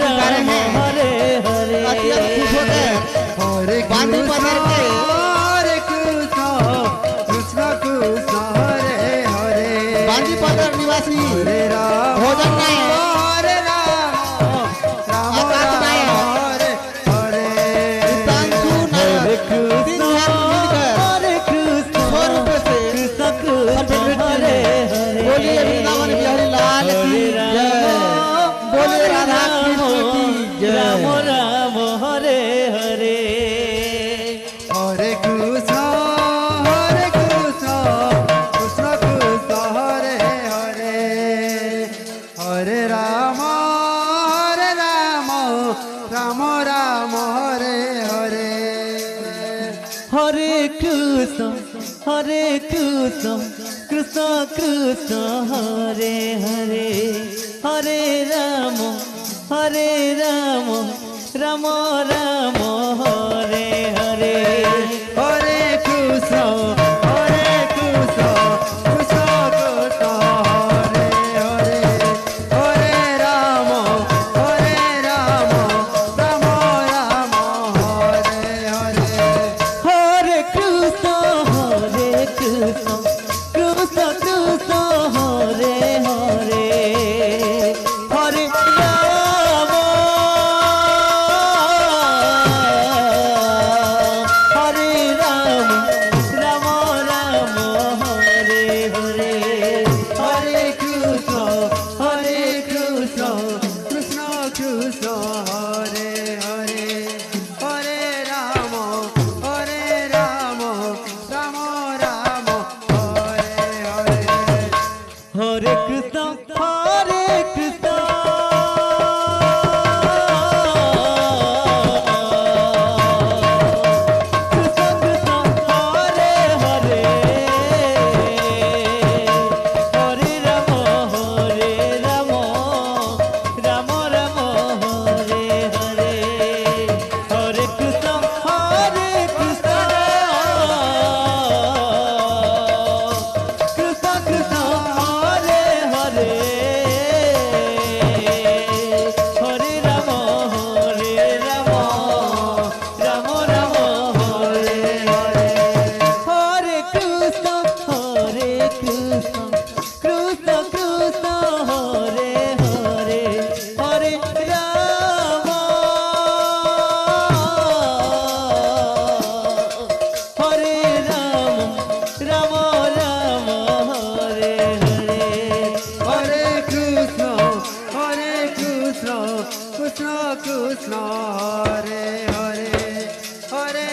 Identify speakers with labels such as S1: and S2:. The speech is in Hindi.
S1: राम हरे हरे
S2: अत्यंत खुश होते हैं बांदी पधार के
S3: हरे कृष्ण कृष्ण कृष्ण हरे हरे
S2: बांदी पधार निवासी
S3: हरे राम
S2: भोजन नहीं है
S3: हरे राम राम
S2: आकाश
S3: राम
S2: नहीं है
S3: हरे हरे
S2: तांसु
S1: हरे कृष्ण
S2: तीन हाथ मिलकर
S1: हरे कृष्ण
S2: 100 रुपए से
S1: कृष्ण कृष्ण हरे हरे
S2: बोलिए वृंदावन बिहारी लाल की जय बोलिए राधा कृष्ण की जय
S1: राम राम हरे हरे
S3: हरे कृष्ण कृष्ण कृष्ण हरे हरे हरे राम राम राम हरे हरे
S1: हरे कृष्ण कृष्ण कृष्ण हरे हरे हरे राम राम राम हरे हरे
S3: हरे कृष्ण कृष्ण कृष्ण हरे हरे हरे राम राम राम हरे हरे
S1: हरे कृष्ण कृष्ण कृष्ण हरे हरे हरे राम राम हरे हरे
S3: हरे कृष्ण कृष्ण कृष्ण हरे हरे हरे राम राम राम हरे हरे
S1: हरे कृष्ण
S3: कृष्ण कृष्ण हरे हरे हरे